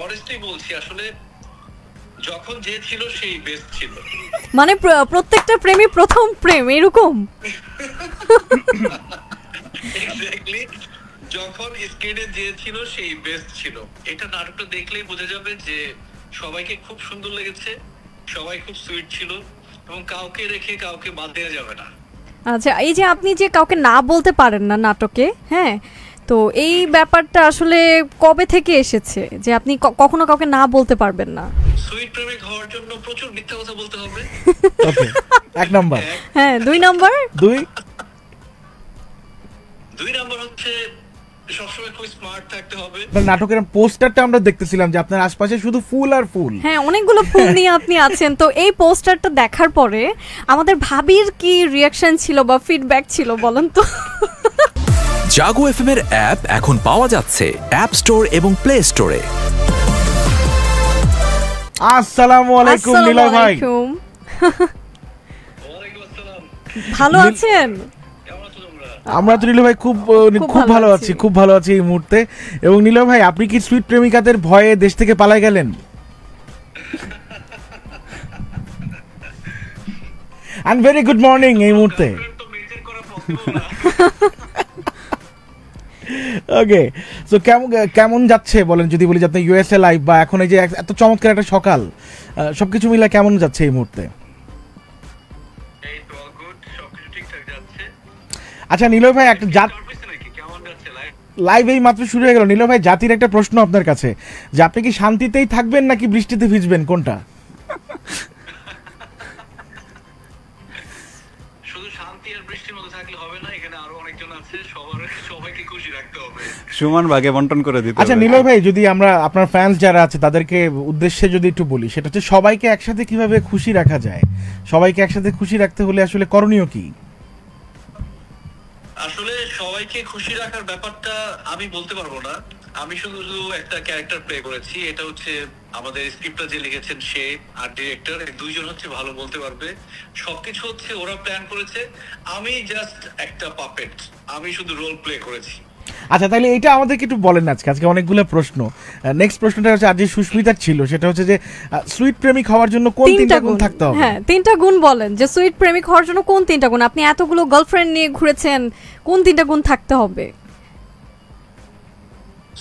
Honestly বলছি, আসলে যখন যে ছিল সেই বেস্ট ছিল। মানে প্রত্যেকটা প্রেমী প্রথম প্রেম এরকম। এক্স্যাক্টলি, যখন স্ক্রিনে যে ছিল সেই বেস্ট ছিল। এটা নাটকটা দেখলেই বোঝা যাবে যে সবাইকে খুব সুন্দর লেগেছে, সবাই খুব সুইট ছিল এবং কাউকে রেখে কাউকে বাদ দেওয়া যাবে না। আচ্ছা, এই যে আপনি যে কাউকে না বলতে পারেন না নাটকে, হ্যাঁ, তো এই ব্যাপারটা আসলে কবে থেকে এসেছে যে আপনি কখনো কাউকে না বলতে পারবেন না? সুইট প্রেমিক হওয়ার জন্য প্রচুর মিথ্যা কথা বলতে হবে। ওকে, এক নাম্বার। হ্যাঁ, দুই নাম্বার দুই নাম্বার হচ্ছে সবসময় খুব স্মার্ট থাকতে হবে। নাটকের পোস্টারটা আমরা দেখতেছিলাম যে আপনার আশপাশে শুধু ফুল আর ফুল। হ্যাঁ, অনেকগুলো ফুল নিয়ে আপনি আছেন। তো এই পোস্টারটা দেখার পরে আমাদের ভাবির কি রিঅ্যাকশন ছিল বা ফিডব্যাক ছিল বলেন তো? জাগো এফএম এর অ্যাপ এখন পাওয়া যাচ্ছে অ্যাপ স্টোর এবং প্লে স্টোরে। আসসালামু আলাইকুম নীলা ভাই। ওয়ালাইকুম আসসালাম। ভালো আছেন? কেমন আছো তোমরা? আমরা তো নীলা ভাই খুব ভালো আছি, খুব ভালো আছি এই মুহূর্তে। এবং নীলা ভাই, আপনি কি সুইট প্রেমিকাদের ভয়ে দেশ থেকে পালাই গেলেন? এন্ড ভেরি গুড মর্নিং এই মুহূর্তে। তো মেনটেন করা পসিবল না। ওকে, সো কেমন যাচ্ছে বলেন, যদি বলি যে আপনি ইউএসএ লাইভ বা এখন এই যে এত চমৎকার একটা সকাল, সবকিছু মিলে কেমন যাচ্ছে এই মুহূর্তে? এই তো অল গুড, সবকিছু ঠিকঠাক যাচ্ছে। আচ্ছা নীলয় ভাই, একটা কেমন যাচ্ছে লাইফ? লাইভ এই মাত্র শুরু হয়ে গেল। নীলয় ভাই, জাতির একটা প্রশ্ন আপনার কাছে, যে আপনি কি শান্তিতেই থাকবেন নাকি বৃষ্টিতে ভিজবেন, কোনটা? শুধু শান্তি আর বৃষ্টির মধ্যে থাকলে হবে না, এখানে আরো অনেকজন আছে, সবাইকে খুশি রাখতে হবে, সমান ভাগে বন্টন করে দিতে হবে। আচ্ছা নীলয় ভাই, যদি আমরা আপনার ফ্যান্স যারা আছে তাদেরকে উদ্দেশ্যে যদি একটু বলি, সেটা হচ্ছে সবাইকে একসাথে কিভাবে খুশি রাখা যায়, সবাইকে একসাথে খুশি রাখতে হলে আসলে করণীয় কি? আসলে সবাইকে খুশি রাখার ব্যাপারটা আমি বলতে পারবো না। আমি শুধু একটা ক্যারেক্টার প্লে করেছি। এটা হচ্ছে আমাদের স্ক্রিপ্টটা যে লিখেছেন সে আর ডিরেক্টর, এই দুইজন হচ্ছে ভালো বলতে পারবে। সবকিছু হচ্ছে ওরা প্ল্যান করেছে, আমি জাস্ট একটা পাপেট, আমি শুধু রোল প্লে করেছি। আচ্ছা, তাহলে এটা আমাদেরকে একটু বলেন। আজকে অনেকগুলো প্রশ্ন। নেক্সট প্রশ্নটা হচ্ছে আজ যে সুস্মিতার ছিল, সেটা হচ্ছে যে সুইট প্রেমিক হওয়ার জন্য কোন তিনটা গুণ থাকতে হবে? হ্যাঁ, তিনটা গুণ বলেন, যে সুইট প্রেমিক হওয়ার জন্য কোন তিনটা গুণ? আপনি এতগুলো গার্লফ্রেন্ড নিয়ে ঘুরেছেন, কোন তিনটা গুণ থাকতে হবে?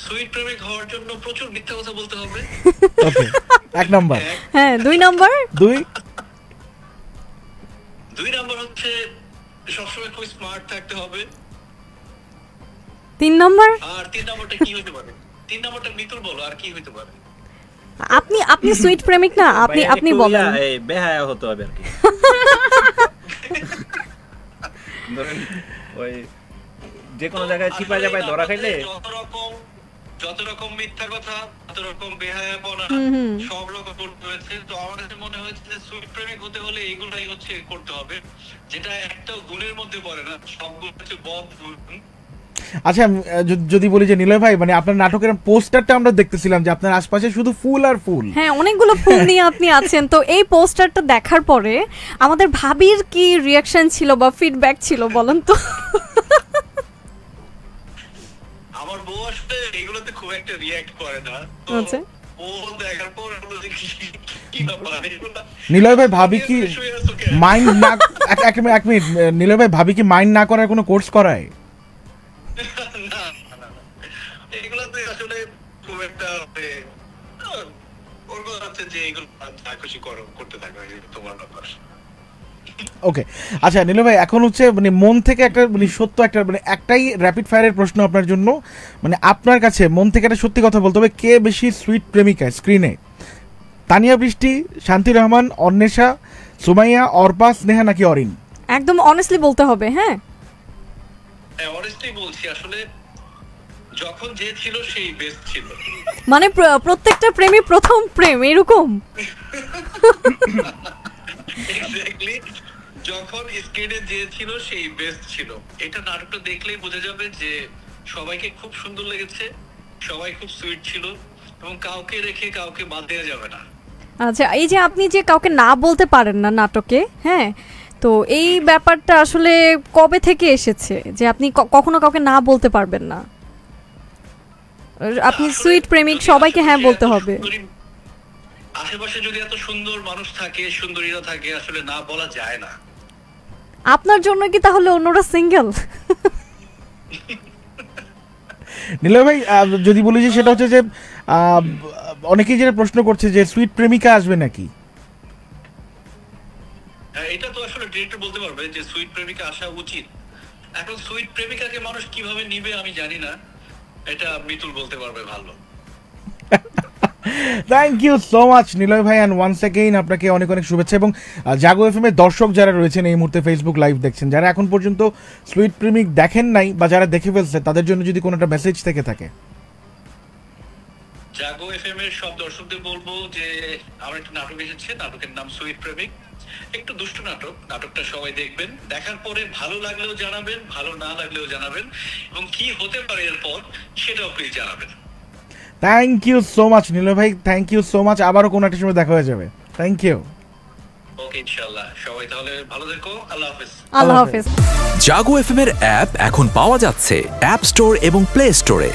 সুইট প্রেমিক হওয়ার জন্য প্রচুর মিথ্যা কথা বলতে হবে। ওকে, এক নাম্বার। হ্যাঁ, দুই নাম্বার দুই নাম্বার হচ্ছে সবসময় খুব স্মার্ট থাকতে হবে। তিন নাম্বার? আর তিন নাম্বারটা কি হইতে পারে? তিন নাম্বারটা মিতুল বলো, আর কি হইতে পারে? আপনি সুইট প্রেমিক না, আপনি বলেন। এই বেহায়া হতে হবে আর কি। ধরেন ওই যে কোনো জায়গায় চিপা চাপায় ধরা খাইলে যত রকম মিথ্যা কথা, যত রকম বেহায়াপনা, সব রকম করতে হয়েছে। তো আমার কাছে মনে হয়েছে যে সুইট প্রেমিক হতে হলে এইগুলাই হচ্ছে করতে হবে, যেটা একটা গুণের মধ্যে পড়ে না, সবগুলো হচ্ছে বদ গুণ। আচ্ছা, যদি বলি যে নীলয় ভাই, মানে আপনার নাটকের পোস্টারটা আমরা দেখতেছিলাম যে আপনার আশপাশে শুধু ফুল আর ফুল। হ্যাঁ, অনেকগুলো ফুল নিয়ে আপনি আছেন। তো এই পোস্টারটা দেখার পরে আমাদের ভাবির কি রিঅ্যাকশন ছিল বা ফিডব্যাক ছিল বলেন তো? আমার বউ আসলে এগুলোতে খুব একটা রিঅ্যাক্ট করে না। আচ্ছা, ও দেখার পর কি ব্যাপার এগুলো। নীলয় ভাই, ভাবি কি মাইন্ড না, এক মিনিট, নীলয় ভাই, ভাবি কি মাইন্ড না করার কোনো কোর্স করায়? এগুলোতে আসলে খুব একটা ওর কথা হচ্ছে যে এগুলো যা খুশি করতে থাকবে, তোমার ব্যাপার। ওকে, আচ্ছা নীলয় ভাই, এখন হচ্ছে মানে মন থেকে একটা মানে সত্য একটা মানে একটাই র্যাপিড ফায়ারের প্রশ্ন আপনার জন্য, মানে আপনার কাছে মন থেকে একটা সত্যি কথা বলতে হবে, কে বেশি সুইট প্রেমিকা স্ক্রিনে? তানিয়া বৃষ্টি, শান্তি রহমান, অন্বেষা, সুমাইয়া, অর্পা, স্নেহা নাকি অরিন? একদম অনেস্টলি বলতে হবে। হ্যাঁ, অনেস্টলি বলছি, আসলে যখন যে ছিল সেই বেস্ট ছিল। মানে প্রত্যেকটা প্রেমী প্রথম প্রেম এরকম। এক্স্যাক্টলি, যখন স্ক্রিনে যে ছিল সেই বেস্ট ছিল। এটা নাটকটা দেখলেই বোঝা যাবে যে সবাইকে খুব সুন্দর লেগেছে, সবাই খুব সুইট ছিল এবং কাউকে রেখে কাউকে বাদ দেওয়া যাবে না। আচ্ছা, এই যে আপনি যে কাউকে না বলতে পারেন না নাটকে, হ্যাঁ, তো এই ব্যাপারটা আসলে কবে থেকে এসেছে যে আপনি কখনো কাউকে না বলতে পারবেন না? আপনি আসলে সুইট প্রেমিক, যদি সবাইকে হ্যাঁ আশেপাশে বলতে এত হবে। আশেপাশে যদি এত সুন্দর মানুষ থাকে, সুন্দরীরা থাকে, আসলে না বলা যায় না। আপনার জন্য কি তাহলে অন্যরা সিঙ্গেল? নিলয় ভাই যদি বলি যে সেটা হচ্ছে যে অনেকেই যেটা প্রশ্ন করছে যে সুইট প্রেমিকা আসবে নাকি? এটা তো আসলে ডিরেক্টর বলতে পারবে যে সুইট প্রেমিকা আসা উচিত। এখন সুইট প্রেমিকাকে মানুষ কিভাবে নিবে আমি জানি না, এটা মিতুল বলতে পারবে ভালো। Thank you so much Niloy ভাই, অ্যান্ড ওয়ান্স অ্যাগেইন আপনাকে অনেক অনেক শুভেচ্ছা। এবং জাগো এফএম এর দর্শক যারা রয়েছেন এই মুহূর্তে ফেসবুক লাইভ দেখছেন, যারা এখন পর্যন্ত সুইট প্রেমিক দেখেন নাই বা যারা দেখে ফেলছে, তাদের জন্য যদি কোনো একটা মেসেজ থেকে থাকে। জাগো এফএম এর সব দর্শকদের বলবো যে আমার একটা নাটক এসেছে, নাটকের নাম সুইট প্রেমিক। একটু দুষ্ট নাটক, নাটকটা সবাই দেখবেন, দেখার পরে ভালো লাগলেও জানাবেন, ভালো না লাগলেও জানাবেন, এবং কি হতে পারে এরপর সেটাও প্লিজ জানাবেন। Thank you so much Niloy ভাই, থ্যাংক ইউ সো মাচ। আবারও কোনো একটা সময় দেখা হয়ে যাবে। Thank you. ওকে, ইনশাআল্লাহ। সবাই তাহলে ভালো থেকো। আল্লাহ হাফেজ। আল্লাহ হাফেজ। জাগো এফএম এর অ্যাপ এখন পাওয়া যাচ্ছে অ্যাপ স্টোর এবং প্লে স্টোরে।